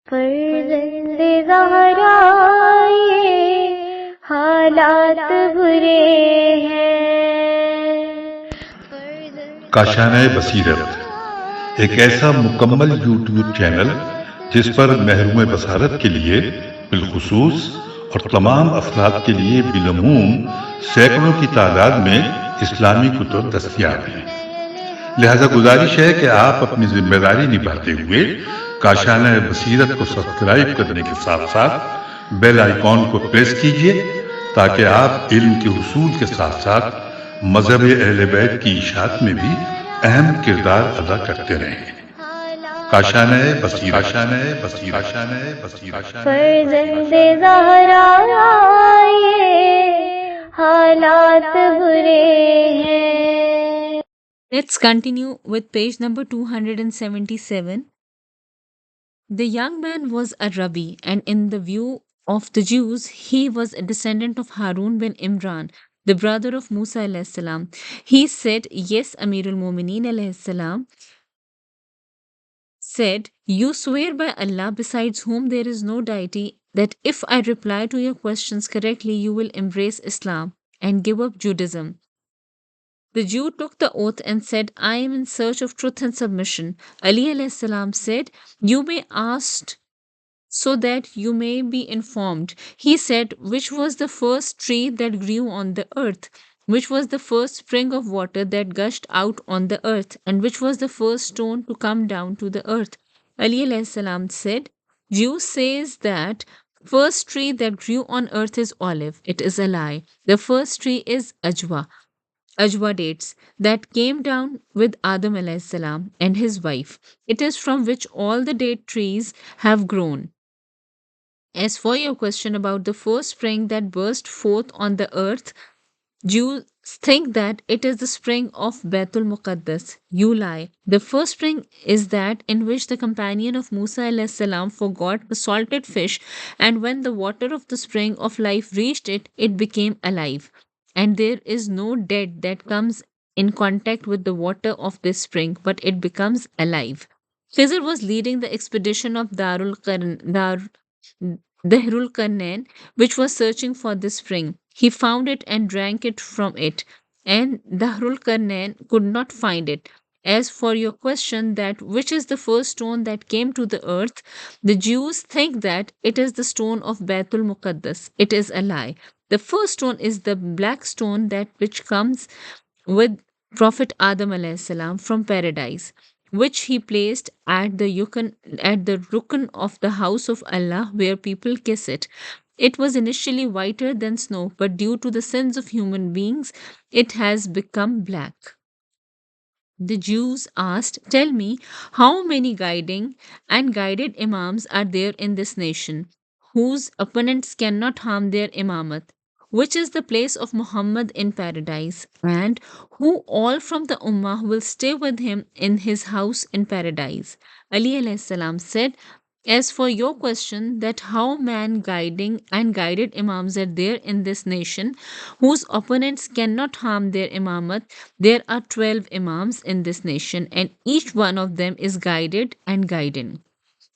فرزند زہرا یہ حالات برے ہیں۔ کاشانہ بصیرت ایک ایسا مکمل یوٹیوب چینل جس پر محروم بصارت کے لیے بالخصوص اور تمام افراد کے لیے بالعموم سینکڑوں کی تعداد میں اسلامی کتب دستیاب ہیں۔ لہذا گزارش ہے کہ آپ اپنی ذمہ داری نبھاتے ہوئے کاشانہ بصیرت کو سبسکرائب کرنے کے ساتھ ساتھ بیل آئیکن کو پریس کیجئے تاکہ آپ علم کے حصول کے ساتھ ساتھ مذہب اہل بیت کی اشاعت میں بھی اہم کردار ادا کرتے رہیں۔ کاشانہ بصیرت۔ فرزند زہرا یہ حالات برے ہیں۔ Let's continue with page number 277. The young man was a Rabbi, and in the view of the Jews, he was a descendant of Harun bin Imran, the brother of Musa alayhi salam. He said, yes, Amir al-Mumineen alayhi salam said, you swear by Allah besides whom there is no deity, that if I reply to your questions correctly, you will embrace Islam and give up Judaism. The Jew took the oath and said, I am in search of truth and submission. Ali alayhi salam said, you may ask so that you may be informed. He said, which was the first tree that grew on the earth? Which was the first spring of water that gushed out on the earth? And which was the first stone to come down to the earth? Ali alayhi salam said, Jew says that first tree that grew on earth is olive. It is a lie. The first tree is Ajwa dates that came down with Adam alayhi salam and his wife. It is from which all the date trees have grown. As for your question about the first spring that burst forth on the earth, Jews think that it is the spring of Baitul Muqaddas. You lie. The first spring is that in which the companion of Musa alayhi salam forgot the salted fish, and when the water of the spring of life reached it, it became alive. And there is no dead that comes in contact with the water of this spring, but it becomes alive. Khizr was leading the expedition of Dahrul Qarnain, which was searching for this spring. He found it and drank it from it, and Dahrul Qarnain could not find it. As for your question that which is the first stone that came to the earth, the Jews think that it is the stone of Baitul Muqaddas. It is a lie. The first stone is the black stone that which comes with Prophet Adam alayhi salam from paradise, which he placed at the rukn of the house of Allah where people kiss it. It was initially whiter than snow, but due to the sins of human beings, it has become black. The Jews asked, tell me, how many guiding and guided imams are there in this nation, whose opponents cannot harm their imamat? Which is the place of Muhammad in paradise, and who all from the Ummah will stay with him in his house in paradise? Ali alayhi salam said, as for your question that how many guiding and guided imams are there in this nation, whose opponents cannot harm their imamat, there are 12 imams in this nation, and each one of them is guided and guiding,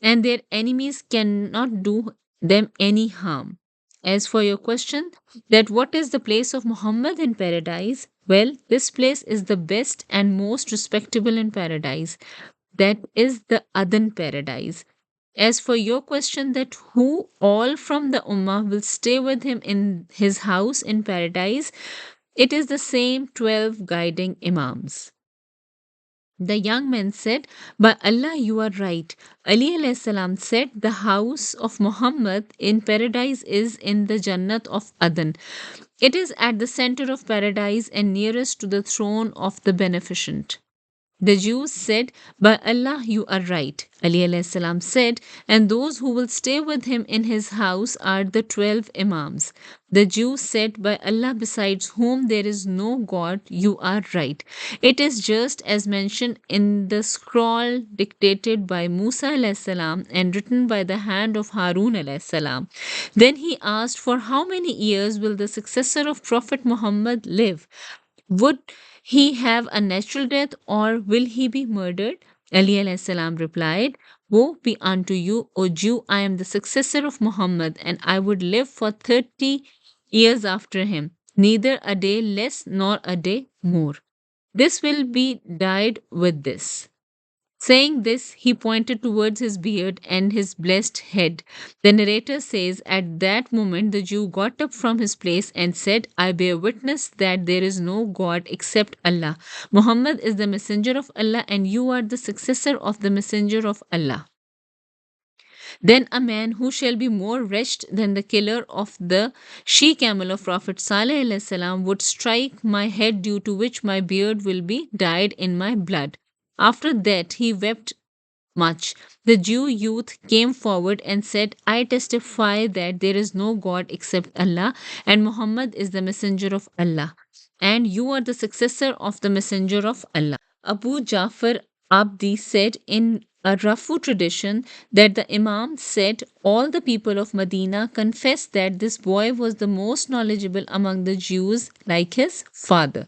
and their enemies cannot do them any harm. As for your question that what is the place of Muhammad in paradise, well, this place is the best and most respectable in paradise. That is the Adan paradise. As for your question that who all from the Ummah will stay with him in his house in paradise, it is the same 12 guiding imams. The young man said, by Allah, you are right. Ali alayhi salam said, the house of Muhammad in paradise is in the Jannat of Adan. It is at the center of paradise and nearest to the throne of the beneficent. The Jews said, by Allah, you are right. Ali alayhi salam said, and those who will stay with him in his house are the 12 imams. The Jews said, by Allah, besides whom there is no God, you are right. It is just as mentioned in the scroll dictated by Musa alayhi salam and written by the hand of Harun alayhi salam. Then he asked, for how many years will the successor of Prophet Muhammad live? Would he have a natural death or will he be murdered? Ali alayhi salam replied, Woe be unto you, O Jew, I am the successor of Muhammad, and I would live for 30 years after him, neither a day less nor a day more. This will be dyed with this. Saying this, he pointed towards his beard and his blessed head. The narrator says, at that moment the Jew got up from his place and said, I bear witness that there is no God except Allah. Muhammad is the messenger of Allah, and you are the successor of the messenger of Allah. Then a man who shall be more wretched than the killer of the she camel of Prophet Saleh alayhi salam would strike my head, due to which my beard will be dyed in my blood. After that he wept much. The Jew youth came forward and said, I testify that there is no God except Allah, and Muhammad is the messenger of Allah, and you are the successor of the messenger of Allah. Abu Jafar Abdi said in a Rafu tradition that the Imam said, all the people of Medina confessed that this boy was the most knowledgeable among the Jews, like his father.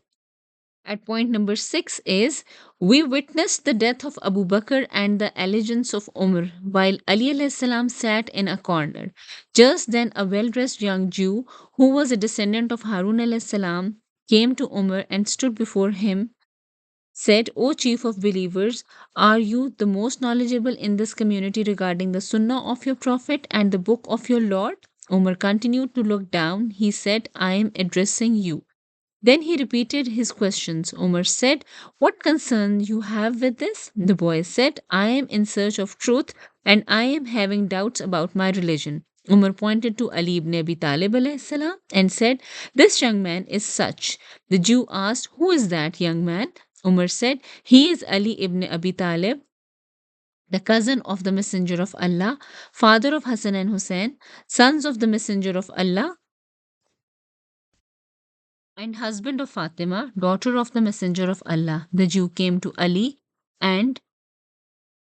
At point number 6 is, we witnessed the death of Abu Bakr and the allegiance of Umar while Ali alayhi salam sat in a corner. Just then a well-dressed young Jew who was a descendant of Harun alayhi salam came to Umar and stood before him, said, O chief of believers, are you the most knowledgeable in this community regarding the sunnah of your prophet and the book of your Lord? Umar continued to look down. He said, I am addressing you. Then he repeated his questions. Umar said, what concern you have with this? The boy said, I am in search of truth and I am having doubts about my religion. Umar pointed to Ali ibn Abi Talib alayhi salam and said, this young man is such. The Jew asked, who is that young man? Umar said, he is Ali ibn Abi Talib, the cousin of the Messenger of Allah, father of Hassan and Hussein, sons of the Messenger of Allah, and husband of Fatima, daughter of the Messenger of Allah. The Jew came to Ali and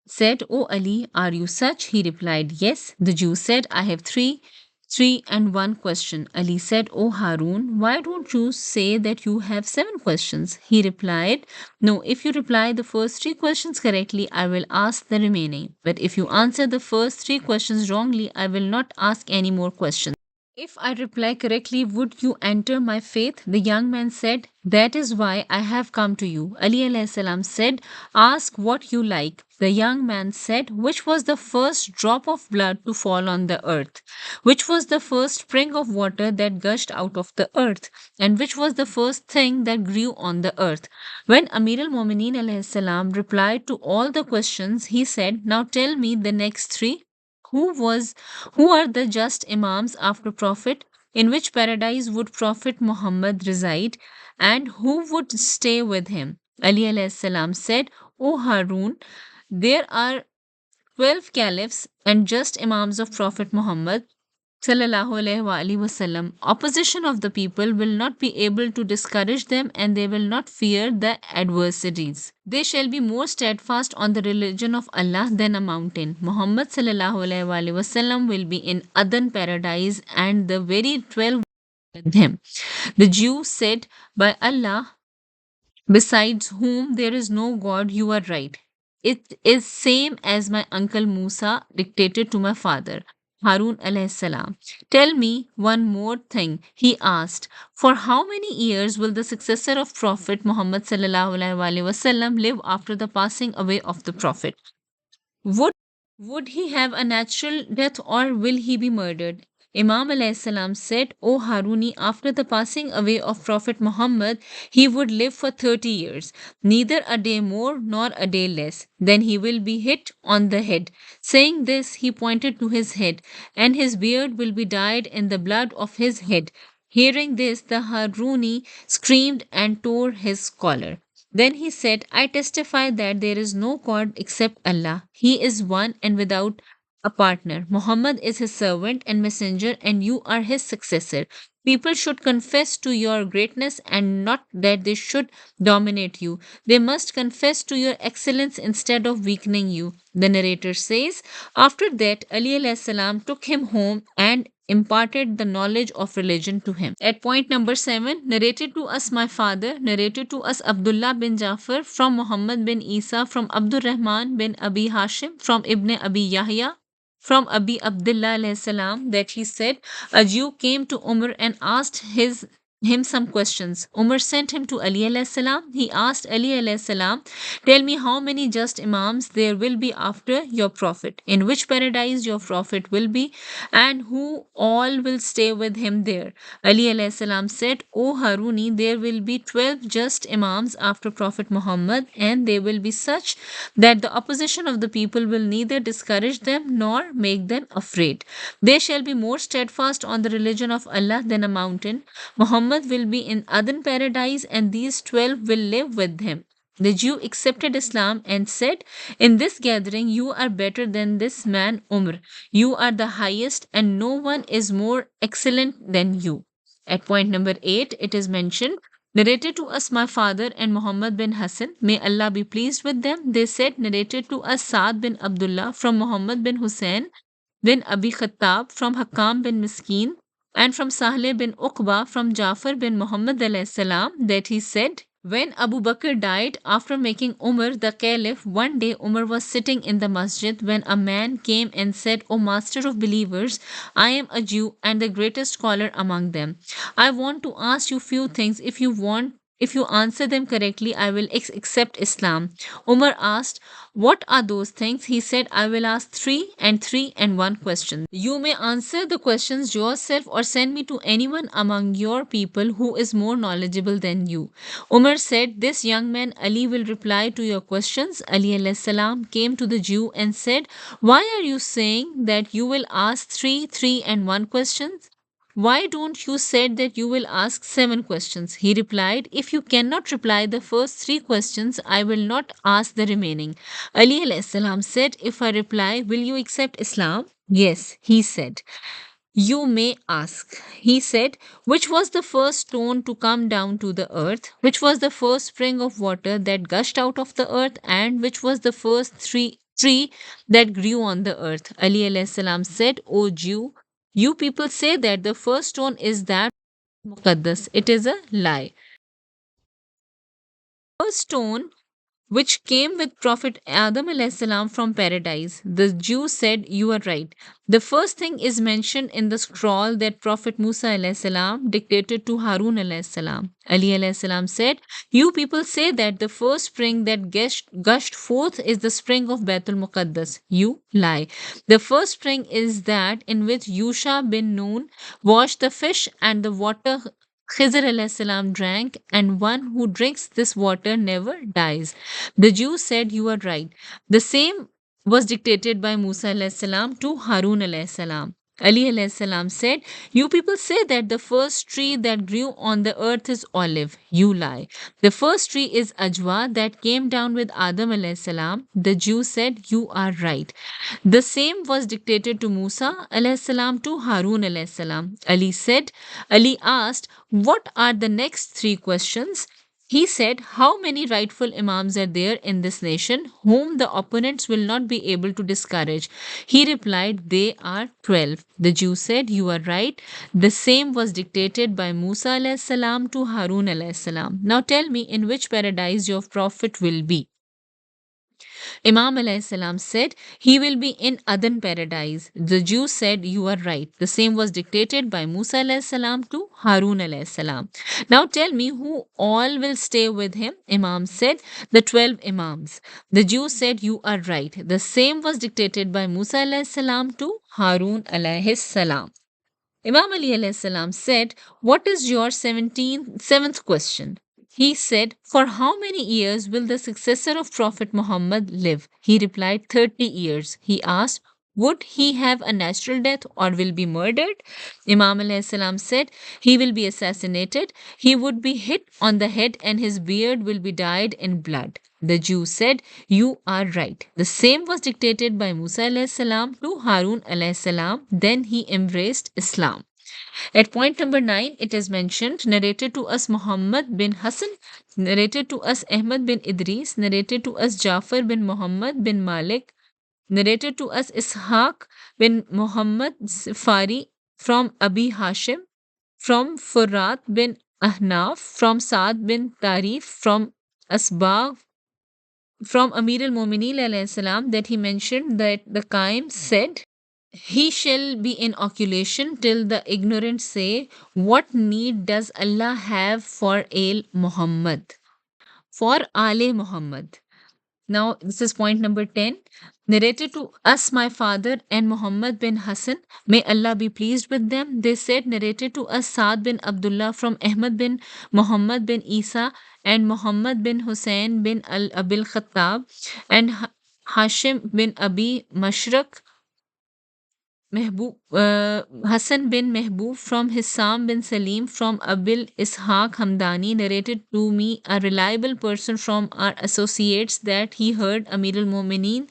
said, O Ali, are you such? He replied, yes. The Jew said, I have three and one question. Ali said, O Harun, why don't you say that you have 7 questions? He replied, no, if you reply the first 3 questions correctly, I will ask the remaining. But if you answer the first 3 questions wrongly, I will not ask any more questions. If I reply correctly, would you enter my faith? The young man said, that is why I have come to you. Ali alayhi salam said, ask what you like. The young man said, which was the first drop of blood to fall on the earth? Which was the first spring of water that gushed out of the earth? And which was the first thing that grew on the earth? When Amir al-Mu'mineen alayhi salam replied to all the questions, he said, now tell me the next 3. Who are the just imams after prophet? In which paradise would Prophet Muhammad reside, and who would stay with him? Ali alayhi salam said, O Harun, there are 12 caliphs and just imams of Prophet Muhammad sallallahu alaihi wa alihi wasallam. Opposition of the people will not be able to discourage them, and they will not fear the adversaries. They shall be more steadfast on the religion of Allah than a mountain. Muhammad sallallahu alaihi wa alihi wasallam will be in Adan paradise, and the very 12 with him. The Jew said, by Allah, besides whom there is no God, you are right. It is same as my uncle Musa dictated to my father, Harun alayhi salam. Tell me one more thing, he asked. For how many years will the successor of Prophet Muhammad sallallahu alaihi wasallam live after the passing away of the Prophet? Would would he have a natural death, or will he be murdered? Imam alayhi salam said, O Haruni, after the passing away of Prophet Muhammad, he would live for 30 years, neither a day more nor a day less. Then he will be hit on the head. Saying this, he pointed to his head, and his beard will be dyed in the blood of his head. Hearing this, the Haruni screamed and tore his collar. Then he said, I testify that there is no God except Allah. He is one and without a partner. Muhammad is his servant and messenger, and you are his successor. People should confess to your greatness and not that they should dominate you. They must confess to your excellence instead of weakening you. The narrator says, after that, Ali alayhi salam took him home and imparted the knowledge of religion to him. At point number 7, narrated to us my father, narrated to us Abdullah bin Jafar from Muhammad bin Isa, from Abdul Rahman bin Abi Hashim, from Ibn Abi Yahya, from Abi Abdullah alayhi salam, that he said, a Jew came to Umar and asked him some questions. Umar sent him to Ali alayhi salam. He asked Ali alayhi salam, tell me how many just imams there will be after your prophet, in which paradise your prophet will be, and who all will stay with him there. Ali alayhi salam said, O Haruni, there will be 12 just imams after Prophet Muhammad, and they will be such that the opposition of the people will neither discourage them nor make them afraid. They shall be more steadfast on the religion of Allah than a mountain. Muhammad will be in Aden paradise, and these 12 will live with him. The Jew accepted Islam and said, in this gathering, you are better than this man Umar. You are the highest, and no one is more excellent than you. At point number 8, it is mentioned, narrated to us my father and Muhammad bin Hassan, may Allah be pleased with them. They said, narrated to us Saad bin Abdullah from Muhammad bin Hussein bin Abi Khattab, from Hakam bin Miskin, and from Sahleh bin Uqba, from Jafar bin Muhammad alayhi salam, that he said, when Abu Bakr died after making Umar the caliph, one day Umar was sitting in the masjid when a man came and said, O master of believers, I am a Jew and the greatest scholar among them. I want to ask you few things. If you answer them correctly, I will accept Islam. Umar asked, what are those things? He said, I will ask three and one question. You may answer the questions yourself or send me to anyone among your people who is more knowledgeable than you. Umar said, this young man Ali will reply to your questions. Ali alayhi salam came to the Jew and said, why are you saying that you will ask three and one questions? Why don't you said that you will ask 7 questions? He replied, if you cannot reply the first 3 questions, I will not ask the remaining. Ali alayhi salam said, if I reply, will you accept Islam? Yes, he said. You may ask. He said, which was the first stone to come down to the earth? Which was the first spring of water that gushed out of the earth? And which was the first tree that grew on the earth? Ali alayhi salam said, O Jew, you people say that the first stone is that Muqaddas. It is a lie. First stone which came with Prophet Adam alayhi salam from paradise. The Jews said, you are right. The first thing is mentioned in the scroll that Prophet Musa alayhi salam dictated to Harun alayhi salam. Ali alayhi salam said, you people say that the first spring that gushed forth is the spring of Baitul Muqaddas. You lie. The first spring is that in which Yusha bin Nun washed the fish and the water Khizr alayhi salam drank, and one who drinks this water never dies. The Jews said, you are right. The same was dictated by Musa alayhi salam to Harun alayhi salam. Ali alayhi salam said, you people say that the first tree that grew on the earth is olive. You lie. The first tree is ajwa that came down with Adam alayhi salam. The Jews said, you are right. The same was dictated to Musa alayhi salam to Harun alayhi salam. Ali asked, what are the next 3 questions? He said, how many rightful imams are there in this nation whom the opponents will not be able to discourage? He replied, they are 12. The Jew said, you are right. The same was dictated by Musa alayhi salam to Harun alayhi salam. Now tell me in which paradise your prophet will be. Imam alayhi salam said, he will be in Aden paradise. The Jews said, you are right. The same was dictated by Musa alayhi salam to Harun alayhi salam. Now tell me who all will stay with him. Imam said, the 12 imams. The Jews said, you are right. The same was dictated by Musa alayhi salam to Harun alayhi salam. Imam Ali alayhi salam said, what is your 7th question? He said, for how many years will the successor of Prophet Muhammad live? He replied, 30 years. He asked, would he have a natural death or will be murdered? Imam alayhi salam said, he will be assassinated. He would be hit on the head and his beard will be dyed in blood. The Jew said, you are right. The same was dictated by Musa alayhi salam to Harun alayhi salam. Then he embraced Islam. At point number 9, it is mentioned, narrated to us Muhammad bin Hassan, narrated to us Ahmad bin Idris, narrated to us Jafar bin Muhammad bin Malik, narrated to us Ishaq bin Muhammad Safari, from Abi Hashim, from Furat bin Ahnaf, from Saad bin Tarif, from Asbagh, from Amir al-Mu'mineen alayhi salam, that he mentioned that the Qaim said, he shall be in oculation till the ignorant say, what need does Allah have for Ale Muhammad? For Ale Muhammad. Now, this is point number 10. Narrated to us, my father and Muhammad bin Hassan, may Allah be pleased with them. They said, narrated to us Saad bin Abdullah from Ahmad bin Muhammad bin Isa and Muhammad bin Hussein bin Al Abil Khattab and Hashim bin Abi Mashrak Hassan bin Mehboob from Hissam bin Salim from Abil Ishaq Hamdani narrated to me a reliable person from our associates that he heard Amir al-Mu'mineen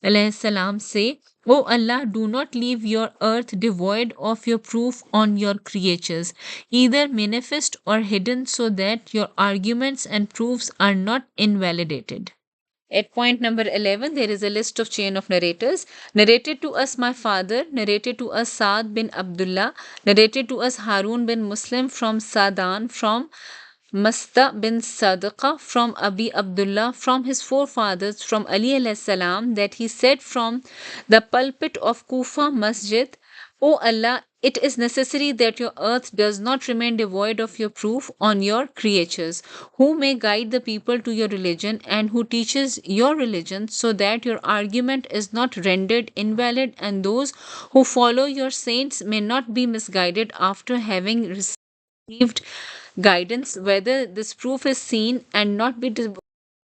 alayhi salam say, O Allah, do not leave your earth devoid of your proof on your creatures, either manifest or hidden, so that your arguments and proofs are not invalidated. At point number 11, there is a list of chain of narrators. Narrated to us my father, narrated to us Saad bin Abdullah, narrated to us Harun bin Muslim from Sadan, from Masta bin Sadaqa, from Abi Abdullah, from his forefathers, from Ali alayhi salam, that he said from the pulpit of Kufa Masjid, O Allah, it is necessary that your earth does not remain devoid of your proof on your creatures, who may guide the people to your religion and who teaches your religion, so that your argument is not rendered invalid and those who follow your saints may not be misguided after having received guidance, whether this proof is seen and not be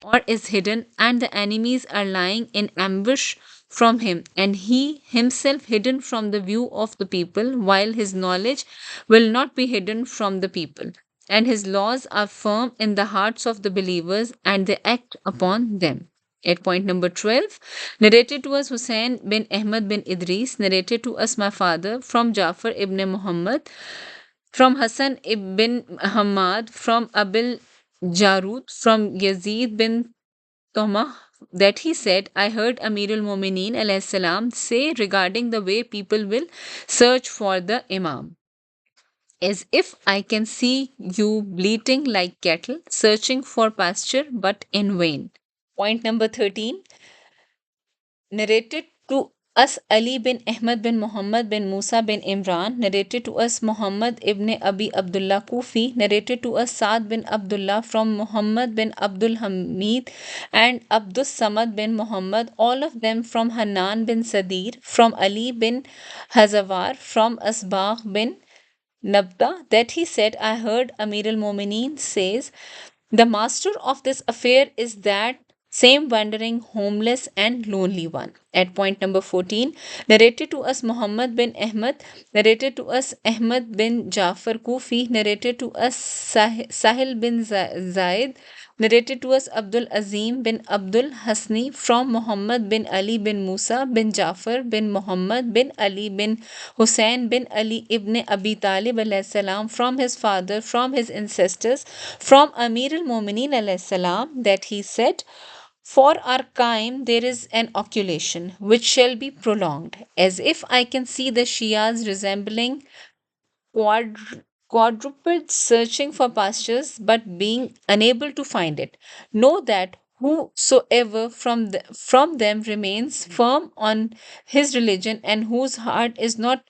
or is hidden, and the enemies are lying in ambush from him, and he himself hidden from the view of the people, while his knowledge will not be hidden from the people, and his laws are firm in the hearts of the believers, and they act upon them. At point number 12, narrated to us Hussein bin Ahmad bin Idris, narrated to us my father from Jafar ibn Muhammad, from Hassan ibn Hamad, from Abil Jarud, from Yazid bin Tomah, that he said, I heard Amir al-Mu'mineen alayhi salam say regarding the way people will search for the Imam. As if I can see you bleating like cattle, searching for pasture, but in vain. Point number 13, narrated to us Ali bin Ahmad bin Muhammad bin Musa bin Imran, narrated to us Muhammad ibn Abi Abdullah Kufi, narrated to us Saad bin Abdullah from Muhammad bin Abdul Hamid and Abdus Samad bin Muhammad, all of them from Hanan bin Sadir, from Ali bin Hazawar, from Asbagh bin Nabda, that he said, I heard Amir al-Mu'mineen says, the master of this affair is that same wandering, homeless, and lonely one. At point number 14, narrated to us Muhammad bin Ahmad, narrated to us Ahmad bin Jafar Kufi, narrated to us Sahil bin Zaid, narrated to us Abdul Azim bin Abdul Hasni from Muhammad bin Ali bin Musa bin Jafar bin Muhammad bin Ali bin Hussein bin Ali ibn Abi Talib alayhi salam, from his father, from his ancestors, from Amir al-Mu'mineen alayhi salam, that he said, for our Qaim there is an oculation which shall be prolonged, as if I can see the Shias resembling quadrupeds searching for pastures but being unable to find it. Know that whosoever from them remains firm on his religion and whose heart is not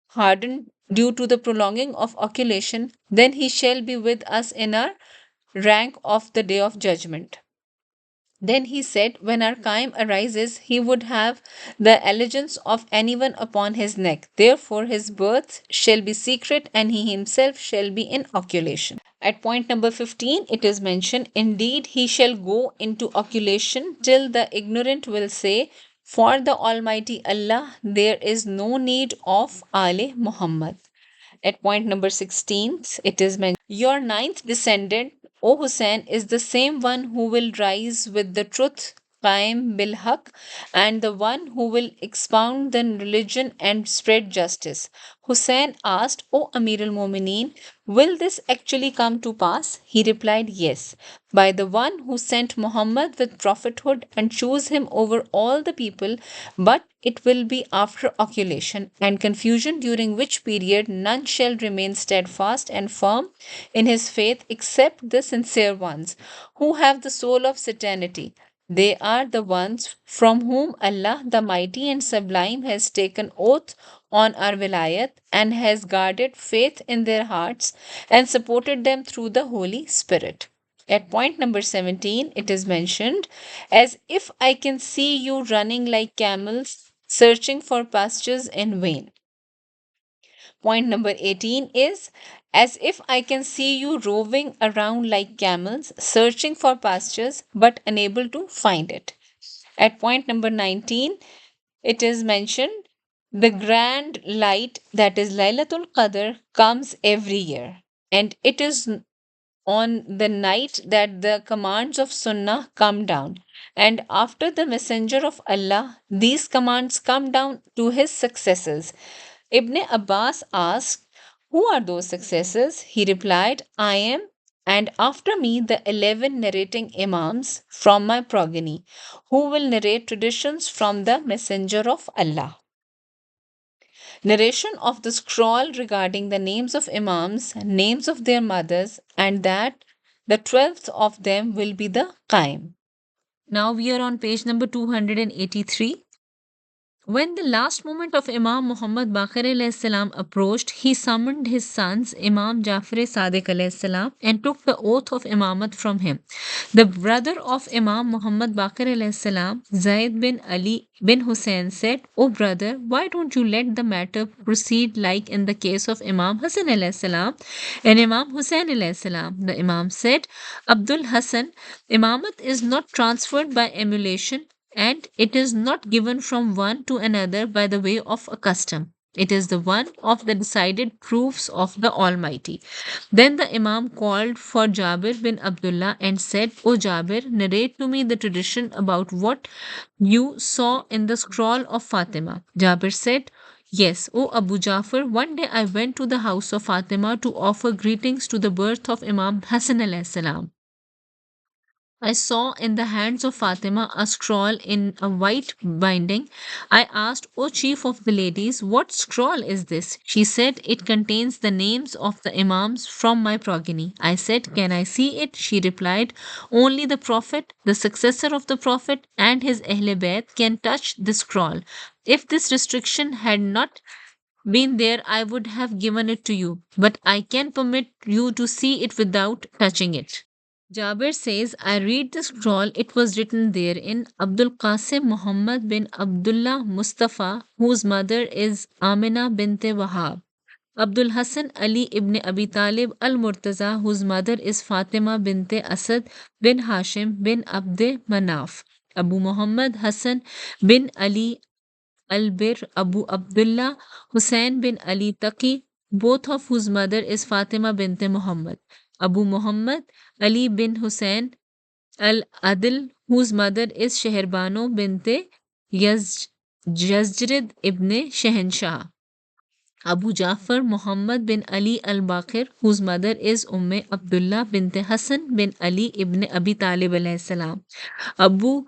hardened due to the prolonging of oculation, then he shall be with us in our rank of the day of judgment. Then he said, when our Qaim arises, he would have the allegiance of anyone upon his neck. Therefore, his birth shall be secret, and he himself shall be in oculation. At point number 15, it is mentioned, indeed, he shall go into oculation till the ignorant will say, for the Almighty Allah, there is no need of Ale Muhammad. At point number 16, it is mentioned, your ninth descendant, O Hussein, is the same one who will rise with the truth Qaim bil Haq, and the one who will expound the religion and spread justice. Hussein asked, O Amir al Mumineen, will this actually come to pass? He replied, Yes, by the one who sent Muhammad with prophethood and chose him over all the people, but it will be after occultation and confusion, during which period none shall remain steadfast and firm in his faith except the sincere ones, who have the soul of certainty. They are the ones from whom Allah the Mighty and Sublime has taken oath on our vilayat and has guarded faith in their hearts and supported them through the Holy Spirit. At point number 17, it is mentioned, as if I can see you running like camels, searching for pastures in vain. Point number 18 is, as if I can see you roving around like camels, searching for pastures but unable to find it. At point number 19, it is mentioned, the grand light, that is Laylatul Qadr, comes every year, and it is on the night that the commands of Sunnah come down. And after the Messenger of Allah, these commands come down to his successors. Ibn Abbas asked, Who are those successors? He replied, I am, and after me the 11 narrating Imams from my progeny, who will narrate traditions from the Messenger of Allah. Narration of the scroll regarding the names of Imams, names of their mothers, and that the 12th of them will be the Qaim. Now we are on page number 283. When the last moment of Imam Muhammad Baqir alayhi salam approached, he summoned his sons Imam Jafar Sadiq alayhi salam and took the oath of Imamat from him. The brother of Imam Muhammad Baqir alayhi salam, Zaid bin Ali bin Hussein, said, O brother, why don't you let the matter proceed like in the case of Imam Hassan alayhi salam and Imam Hussein alayhi salam? The Imam said, Abdul Hassan, Imamat is not transferred by emulation, and it is not given from one to another by the way of a custom. It is the one of the decided proofs of the Almighty. Then the Imam called for Jabir bin Abdullah and said, O Jabir, narrate to me the tradition about what you saw in the scroll of Fatima. Jabir said, Yes, O Abu Jafar, one day I went to the house of Fatima to offer greetings to the birth of Imam Hassan alayhi salam. I saw in the hands of Fatima a scroll in a white binding. I asked, O chief of the ladies, what scroll is this? She said, It contains the names of the Imams from my progeny. I said, Can I see it? She replied, Only the Prophet, the successor of the Prophet, and his Ahle Bayt can touch this scroll. If this restriction had not been there, I would have given it to you, but I can permit you to see it without touching it. Jabir says, I read the scroll. It was written therein, Abdul Qasim Muhammad bin Abdullah Mustafa, whose mother is Amina binte Wahab. Abdul Hassan Ali ibn Abi Talib al Murtaza, whose mother is Fatima binte Asad bin Hashim bin Abd Manaf. Abu Muhammad Hassan bin Ali al Bir Abu Abdullah Hussein bin Ali Taqi, both of whose mother is Fatima binte Muhammad. Abu Muhammad Ali bin Hussein al Adil, whose mother is Sheherbano binte Yazrid ibn Shehenshah. Abu Jafar Muhammad bin Ali al Baqir, whose mother is Umm Abdullah binte Hassan bin Ali ibn Abi Talib alayhi salam. Abu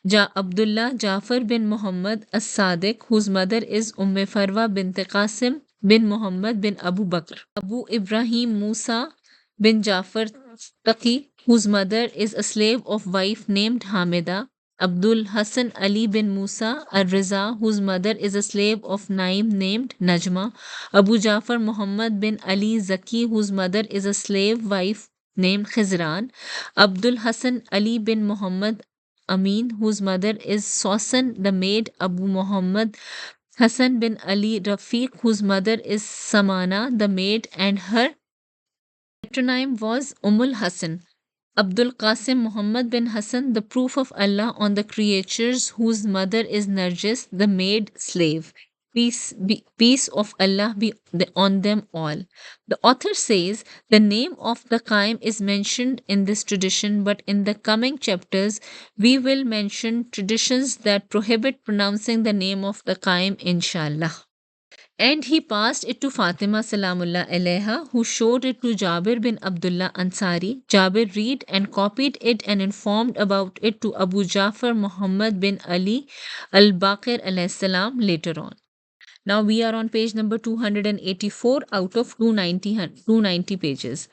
Abdullah Jafar bin Muhammad as Sadiq, whose mother is Farwa binte Qasim bin Muhammad bin Abu Bakr. Abu Ibrahim Musa bin Jafar Taqi, whose mother is a slave of wife named Hamida. Abdul Hassan Ali bin Musa al-Riza, whose mother is a slave of Naim named Najma. Abu Jafar Muhammad bin Ali Zaki, whose mother is a slave wife named Khizran. Abdul Hassan Ali bin Muhammad Amin, whose mother is Sausan the maid. Abu Muhammad Hassan bin Ali Rafiq, whose mother is Samana the maid, and her patronym was Ummul Hassan. Abdul Qasim Muhammad bin Hassan, the proof of Allah on the creatures, whose mother is Narjis, the maid slave. peace of Allah be on them all. The author says the name of the Qaim is mentioned in this tradition, but in the coming chapters, we will mention traditions that prohibit pronouncing the name of the Qaim, inshallah. And he passed it to Fatima Salamullah alaiha, who showed it to Jabir bin Abdullah Ansari. Jabir read and copied it and informed about it to Abu Jafar Muhammad bin Ali al Baqir alayhi salam later on. Now we are on page number 284 out of 290 pages.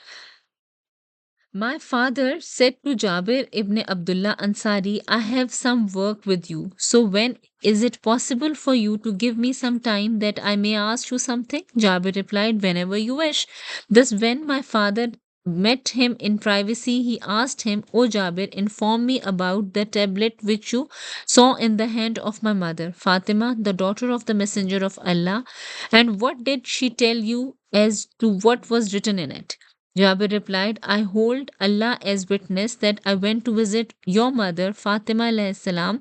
My father said to Jabir ibn Abdullah Ansari, I have some work with you. So when is it possible for you to give me some time that I may ask you something? Jabir replied, whenever you wish. Thus, when my father met him in privacy, he asked him, O Jabir, inform me about the tablet which you saw in the hand of my mother, Fatima, the daughter of the Messenger of Allah, and what did she tell you as to what was written in it? Jabir replied, I hold Allah as witness that I went to visit your mother, Fatima alayhi salam,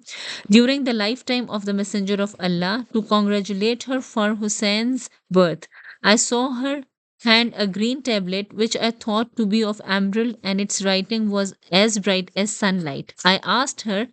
during the lifetime of the Messenger of Allah to congratulate her for Hussein's birth. I saw her hand a green tablet which I thought to be of emerald, and its writing was as bright as sunlight. I asked her,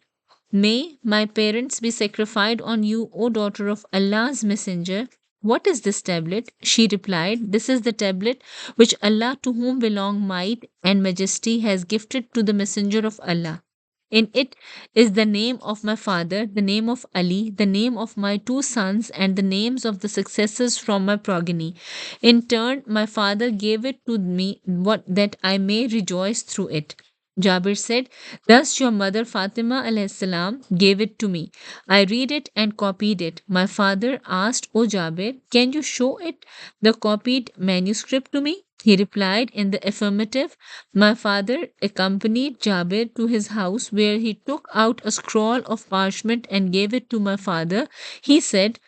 may my parents be sacrificed on you, O daughter of Allah's Messenger. What is this tablet? She replied, this is the tablet which Allah, to whom belong might and majesty, has gifted to the Messenger of Allah. In it is the name of my father, the name of Ali, the name of my two sons, and the names of the successors from my progeny. In turn, my father gave it to me what that I may rejoice through it. Jabir said, thus your mother Fatima alayhi salam gave it to me. I read it and copied it. My father asked, O Jabir, can you show it, the copied manuscript, to me? He replied in the affirmative. My father accompanied Jabir to his house, where he took out a scroll of parchment and gave it to my father. He said,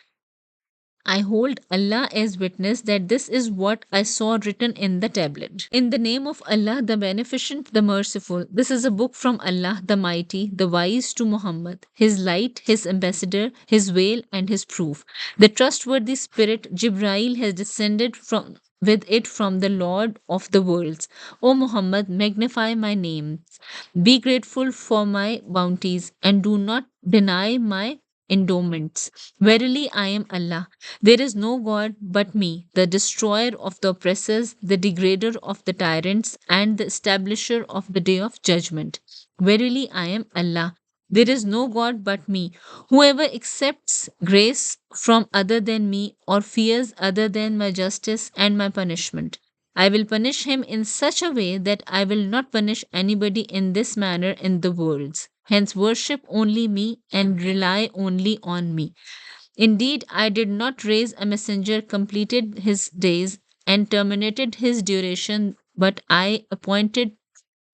I hold Allah as witness that this is what I saw written in the tablet. In the name of Allah, the Beneficent, the Merciful. This is a book from Allah, the Mighty, the Wise, to Muhammad, his light, his ambassador, his veil, and his proof. The trustworthy spirit Jibrail has descended from with it from the Lord of the worlds. O Muhammad, magnify my name. Be grateful for my bounties and do not deny my endowments. Verily, I am Allah. There is no God but me, the destroyer of the oppressors, the degrader of the tyrants, and the establisher of the day of judgment. Verily, I am Allah. There is no God but me. Whoever accepts grace from other than me or fears other than my justice and my punishment, I will punish him in such a way that I will not punish anybody in this manner in the worlds. Hence, worship only me and rely only on me. Indeed, I did not raise a messenger, completed his days, and terminated his duration, but I appointed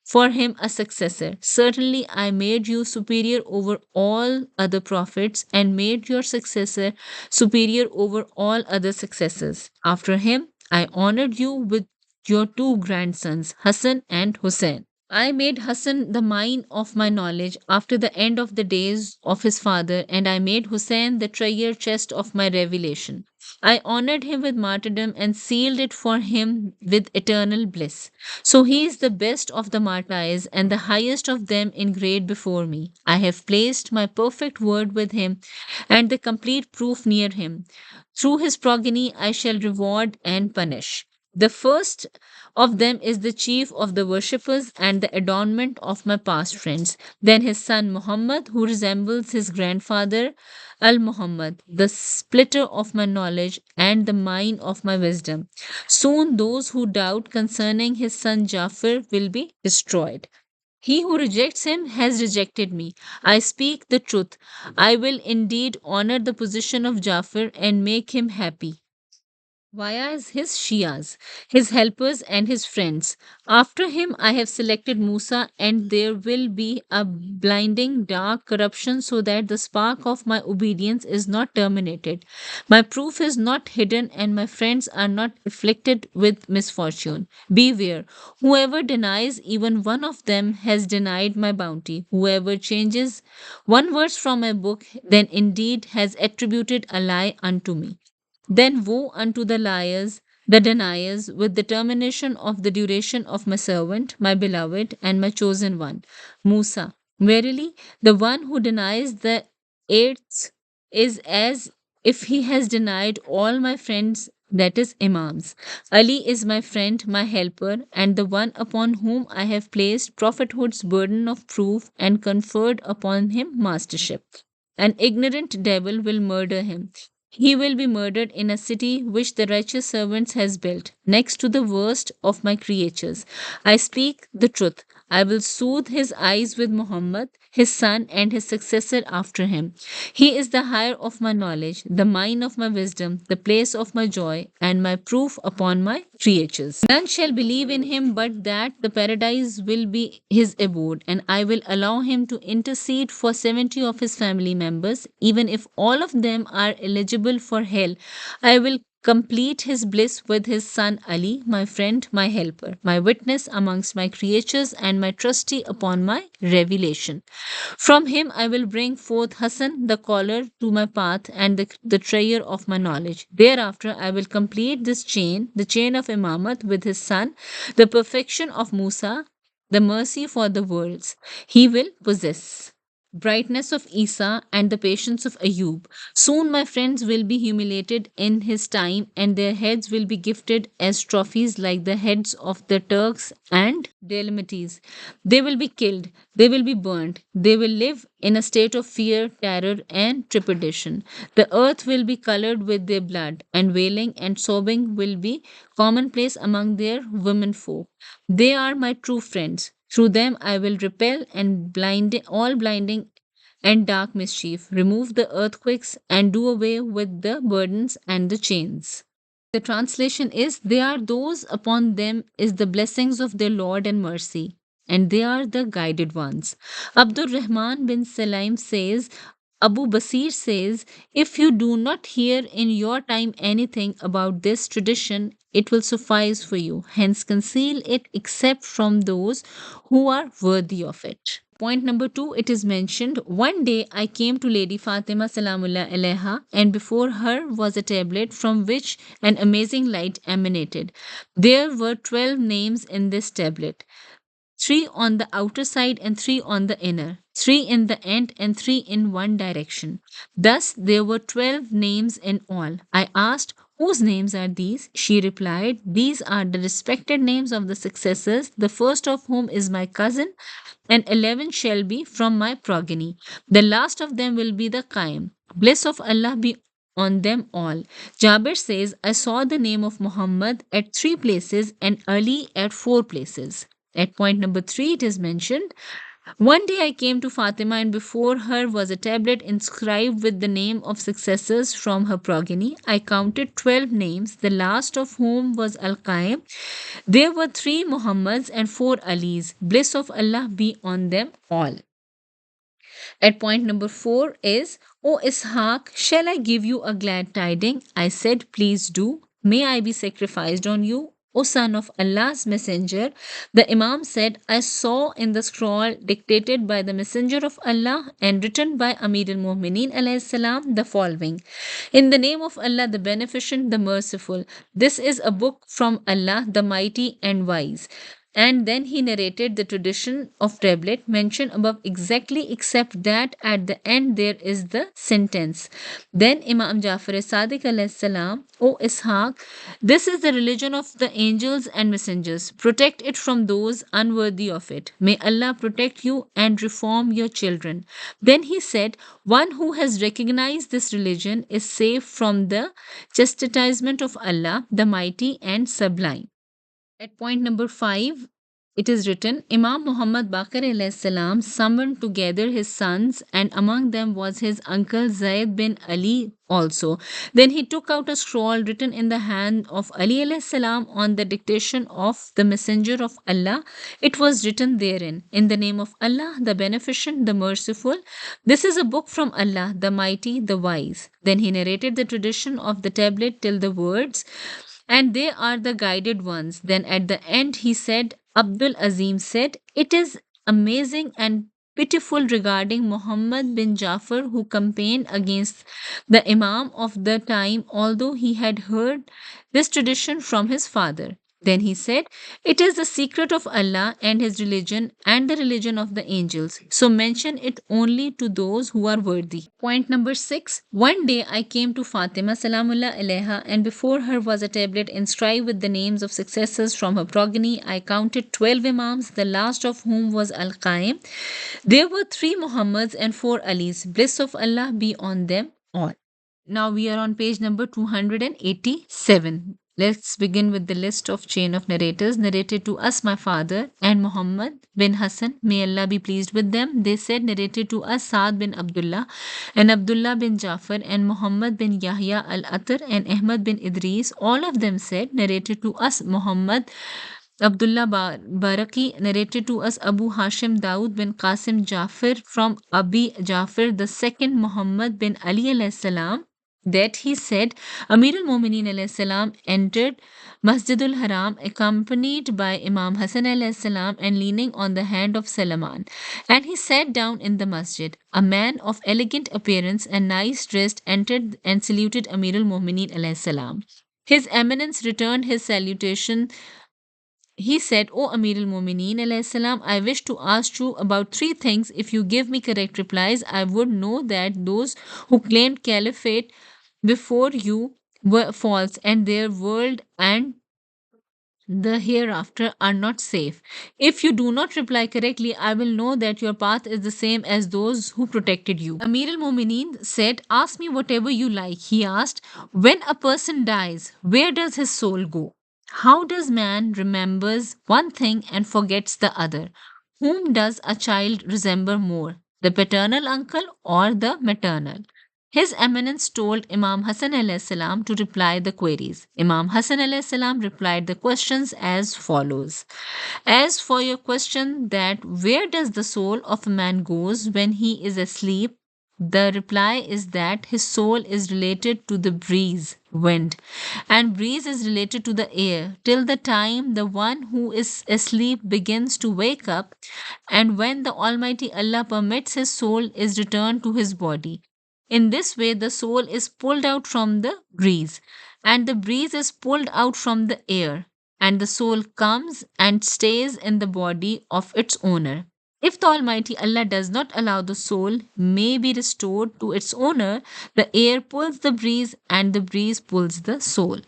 for him a successor. Certainly, I made you superior over all other prophets and made your successor superior over all other successors. After him, I honored you with your two grandsons, Hassan and Hussein. I made Hassan the mine of my knowledge after the end of the days of his father, and I made Hussein the treasure chest of my revelation. I honored him with martyrdom and sealed it for him with eternal bliss. So he is the best of the martyrs and the highest of them in grade before me. I have placed my perfect word with him and the complete proof near him. Through his progeny I shall reward and punish. The first of them is the chief of the worshippers and the adornment of my past friends. Then his son Muhammad, who resembles his grandfather Al Muhammad, the splitter of my knowledge and the mine of my wisdom. Soon those who doubt concerning his son Jafar will be destroyed. He who rejects him has rejected me. I speak the truth. I will indeed honor the position of Jafar and make him happy. via his Shias, his helpers, and his friends. After him, I have selected Musa, and there will be a blinding dark corruption so that the spark of my obedience is not terminated. My proof is not hidden, and my friends are not afflicted with misfortune. Beware, whoever denies even one of them has denied my bounty. Whoever changes one verse from my book, then indeed has attributed a lie unto me. Then woe unto the liars, the deniers, with the termination of the duration of my servant, my beloved, and my chosen one, Musa. Verily, the one who denies the eighth is as if he has denied all my friends, that is, Imams. Ali is my friend, my helper, and the one upon whom I have placed prophethood's burden of proof and conferred upon him mastership. An ignorant devil will murder him. He will be murdered in a city which the righteous servants has built, next to the worst of my creatures. I speak the truth. I will soothe his eyes with Muhammad, his son, and his successor after him. He is the hire of my knowledge, the mine of my wisdom, the place of my joy, and my proof upon my creatures. None shall believe in him but that the paradise will be his abode, and I will allow him to intercede for 70 of his family members, even if all of them are eligible for hell. I will complete his bliss with his son Ali, my friend, my helper, my witness amongst my creatures, and my trustee upon my revelation. From him I will bring forth Hassan, the caller to my path, and the treasure of my knowledge. Thereafter I will complete this chain, the chain of Imamat, with his son, the perfection of Musa, the mercy for the worlds. He will possess brightness of Isa and the patience of Ayub. Soon my friends will be humiliated in his time, and their heads will be gifted as trophies like the heads of the Turks and Dalmates. They will be killed, they will be burnt, they will live in a state of fear, terror, and trepidation. The earth will be colored with their blood, and wailing and sobbing will be commonplace among their womenfolk. They are my true friends. Through them I will repel and blind all blinding and dark mischief, remove the earthquakes, and do away with the burdens and the chains. The translation is, they are those upon them is the blessings of their Lord and mercy, and they are the guided ones. Abdul Rahman bin Sulaim says, Abu Basir says, if you do not hear in your time anything about this tradition, it will suffice for you. Hence, conceal it except from those who are worthy of it. Point number two, it is mentioned, one day I came to Lady Fatima Salamullah alaiha, and before her was a tablet from which an amazing light emanated. There were 12 names in this tablet, three on the outer side and three on the inner, three in the end and three in one direction. Thus there were 12 names in all. I asked, whose names are these? She replied, these are the respected names of the successors, the first of whom is my cousin, and 11 shall be from my progeny. The last of them will be the Qaim. Bliss of Allah be on them all. Jabir says, I saw the name of Muhammad at 3 places and Ali at 4 places. At point number 3, it is mentioned, one day I came to Fatima, and before her was a tablet inscribed with the name of successors from her progeny. I counted 12 names, the last of whom was Al Qaim. There were 3 Muhammads and 4 Alis. Bliss of Allah be on them all. At point number 4 is, O Ishaq, shall I give you a glad tiding? I said, please do. May I be sacrificed on you, O son of Allah's messenger? The Imam said, I saw in the scroll dictated by the messenger of Allah and written by Amir al-Mu'mineen alayhi salam the following. In the name of Allah, the beneficent, the merciful. This is a book from Allah, the mighty and wise. And then he narrated the tradition of tablet mentioned above exactly, except that at the end there is the sentence. Then Imam Jafar Sadiq alayhi salam, O Ishaq, this is the religion of the angels and messengers. Protect it from those unworthy of it. May Allah protect you and reform your children. Then he said, one who has recognized this religion is safe from the chastisement of Allah, the mighty and sublime. At point number 5, it is written, Imam Muhammad Baqir alayhi salam summoned together his sons, and among them was his uncle Zaid bin Ali also. Then he took out a scroll written in the hand of Ali alayhi salam on the dictation of the Messenger of Allah. It was written therein, In the name of Allah, the Beneficent, the Merciful. This is a book from Allah, the Mighty, the Wise. Then he narrated the tradition of the tablet till the words, and they are the guided ones. Then at the end he said, Abdul Azim said, It is amazing and pitiful regarding Muhammad bin Jafar, who campaigned against the Imam of the time, although he had heard this tradition from his father. Then he said, It is the secret of Allah and His religion and the religion of the angels. So mention it only to those who are worthy. Point number 6. One day I came to Fatima Salamullah alaiha, and before her was a tablet inscribed with the names of successors from her progeny. I counted 12 Imams, the last of whom was Al Qaim. There were 3 Muhammads and 4 Alis. Bliss of Allah be on them all. Now we are on page number 287. Let's begin with the list of chain of narrators. Narrated to us, my father, and Muhammad bin Hassan, may Allah be pleased with them. They said, narrated to us, Saad bin Abdullah, and Abdullah bin Jafar, and Muhammad bin Yahya al-Atar, and Ahmad bin Idris. All of them said, narrated to us, Muhammad Abdullah Baraki, narrated to us Abu Hashim Daud bin Qasim Jafar from Abi Jafar, the second Muhammad bin Ali alayhi salam, that he said, Amir al-Mu'mineen alayhi salam entered Masjidul Haram accompanied by Imam Hassan alayhi salam and leaning on the hand of Salaman. And he sat down in the masjid. A man of elegant appearance and nice dressed entered and saluted Amir al-Mu'mineen alayhi salam. His Eminence returned his salutation. He said, O Amir al-Mu'mineen alayhi salam, I wish to ask you about 3 things. If you give me correct replies, I would know that those who claimed caliphate before you were false, and their world and the hereafter are not safe. If you do not reply correctly, I will know that your path is the same as those who protected you. Amir al Mumineen said, Ask me whatever you like. He asked, When a person dies, where does his soul go? How does man remembers one thing and forgets the other? Whom does a child resemble more, the paternal uncle or the maternal? His Eminence told Imam Hassan alayhi salam to reply the queries. Imam Hassan alayhi salam replied the questions as follows. As for your question that where does the soul of a man goes when he is asleep, the reply is that his soul is related to the breeze, wind, and breeze is related to the air till the time the one who is asleep begins to wake up, and when the Almighty Allah permits, his soul is returned to his body. In this way, the soul is pulled out from the breeze, and the breeze is pulled out from the air, and the soul comes and stays in the body of its owner. If the Almighty Allah does not allow the soul may be restored to its owner, the air pulls the breeze and the breeze pulls the soul.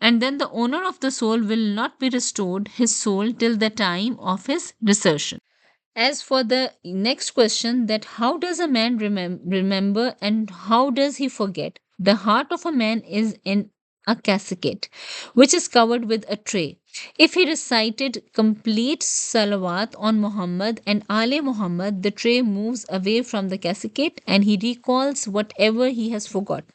And then the owner of the soul will not be restored his soul till the time of his resurrection. As for the next question, that how does a man remember and how does he forget? The heart of a man is in a casket which is covered with a tray. If he recited complete salawat on Muhammad and Ali Muhammad, the tray moves away from the casket and he recalls whatever he has forgotten.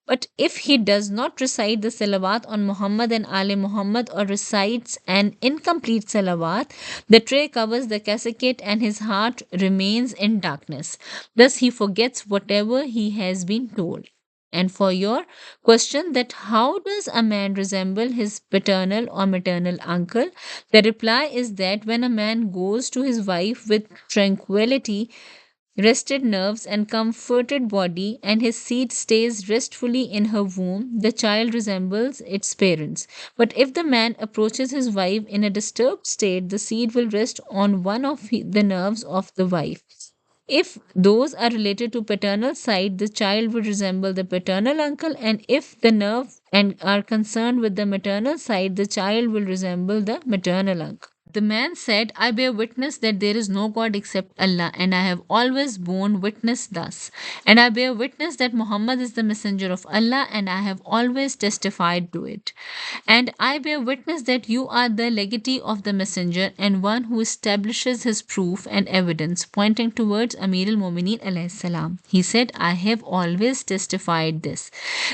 But if he does not recite the salawat on Muhammad and Ali Muhammad or recites an incomplete salawat, the tray covers the casket and his heart remains in darkness. Thus he forgets whatever he has been told. And for your question that how does a man resemble his paternal or maternal uncle, the reply is that when a man goes to his wife with tranquility, rested nerves and comforted body, and his seed stays restfully in her womb, the child resembles its parents. But if the man approaches his wife in a disturbed state, the seed will rest on one of the nerves of the wife. If those are related to paternal side, the child will resemble the paternal uncle, and if the nerve and are concerned with the maternal side, the child will resemble the maternal uncle. the man said, I bear witness that there is no God except Allah, and I have always borne witness thus. And I bear witness that Muhammad is the messenger of Allah, and I have always testified to it. And I bear witness that you are the legatee of the messenger and one who establishes his proof and evidence, pointing towards Amir al-Mu'mineen alayhi salam. He said, I have always testified this.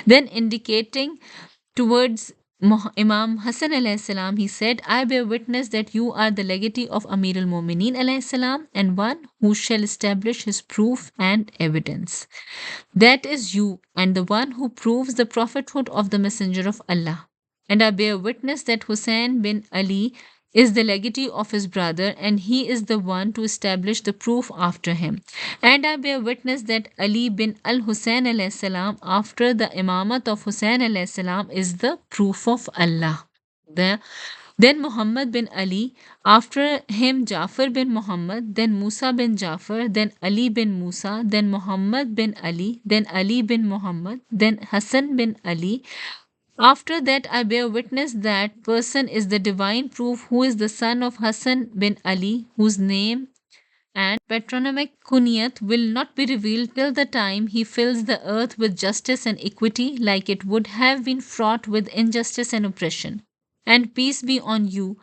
Then indicating towards Imam Hassan alayhi salam, he said, I bear witness that you are the legatee of Amir al-Mu'mineen alayhi salam and one who shall establish his proof and evidence. That is you and the one who proves the prophethood of the messenger of Allah. And I bear witness that Hussein bin Ali is the legatee of his brother, and he is the one to establish the proof after him. And I bear witness that Ali bin al Hussein alayhi salam, after the imamat of Hussein alayhi salam, is the proof of Allah. Then Muhammad bin Ali, after him Jafar bin Muhammad, then Musa bin Jafar, then Ali bin Musa, then Muhammad bin Ali, then Ali bin Muhammad, then Hassan bin Ali. After that, I bear witness that person is the divine proof who is the son of Hassan bin Ali, whose name and patronymic kunyat will not be revealed till the time he fills the earth with justice and equity, like it would have been fraught with injustice and oppression. And peace be on you,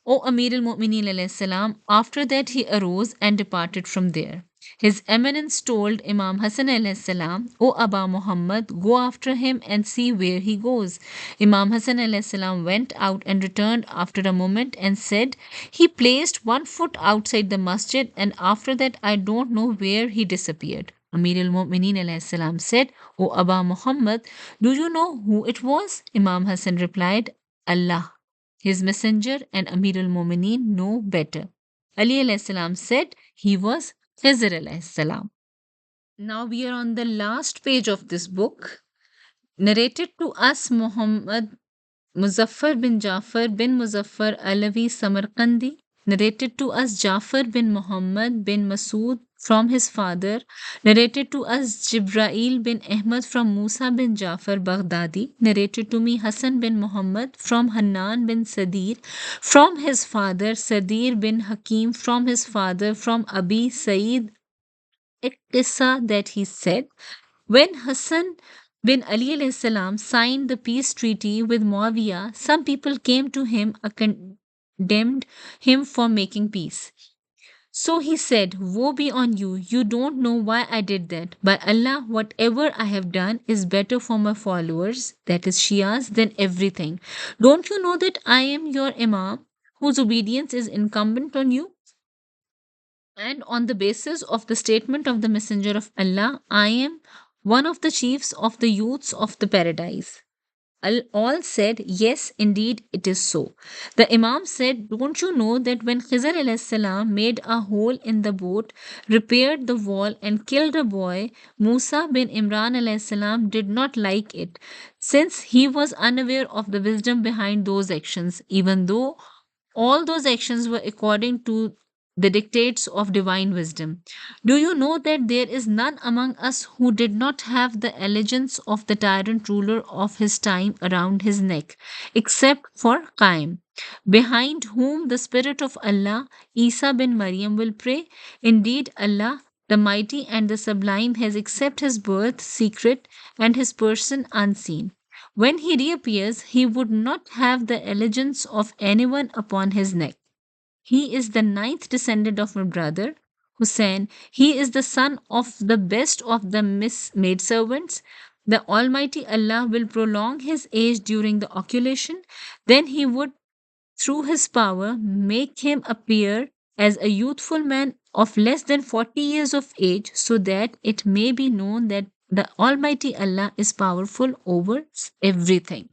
O Amir al Mu'mineen alayhi salam. After that, he arose and departed from there. His Eminence told Imam Hassan alayhi salam, O Aba Muhammad, go after him and see where he goes. Imam Hassan alayhi salam went out and returned after a moment and said, he placed one foot outside the masjid, and after that I don't know where he disappeared. Amir al Mu'mineen alayhi salam said, O Aba Muhammad, do you know who it was? Imam Hassan replied, Allah, his messenger and Amir al Mu'mineen know better. Ali alayhi salam said, he was Khizr alayhi salam. Now we are on the last page of this book. Narrated to us Muhammad Muzaffar bin Jafar bin Muzaffar Alawi Samarkandi. Narrated to us Jafar bin Muhammad bin Masood from his father. Narrated to us Jibrail bin Ahmad from Musa bin Jafar Baghdadi. Narrated to me Hassan bin Muhammad from Hannan bin Sadir from his father. Sadir bin Hakim from his father. From Abi Said Iqtisa that he said, when Hassan bin Ali alayhi salam signed the peace treaty with Muawiyah, some people came to him and condemned him for making peace. So he said, woe be on you, you don't know why I did that. By Allah, whatever I have done is better for my followers, that is Shias, than everything. Don't you know that I am your Imam, whose obedience is incumbent on you? And on the basis of the statement of the Messenger of Allah, I am one of the chiefs of the youths of the paradise. All said, yes, indeed, it is so. The Imam said, don't you know that when Khizr alayhi salam made a hole in the boat, repaired the wall, and killed a boy, Musa bin Imran alayhi salam did not like it, since he was unaware of the wisdom behind those actions, even though all those actions were according to the dictates of divine wisdom. Do you know that there is none among us who did not have the allegiance of the tyrant ruler of his time around his neck, except for Qaim, behind whom the Spirit of Allah, Isa bin Maryam, will pray? Indeed, Allah, the Mighty and the Sublime, has kept his birth secret and his person unseen. When he reappears, he would not have the allegiance of anyone upon his neck. He is the ninth descendant of my brother, Hussein. He is the son of the best of the maidservants. The Almighty Allah will prolong his age during the occultation. Then he would, through his power, make him appear as a youthful man of less than 40 years of age, so that it may be known that the Almighty Allah is powerful over everything.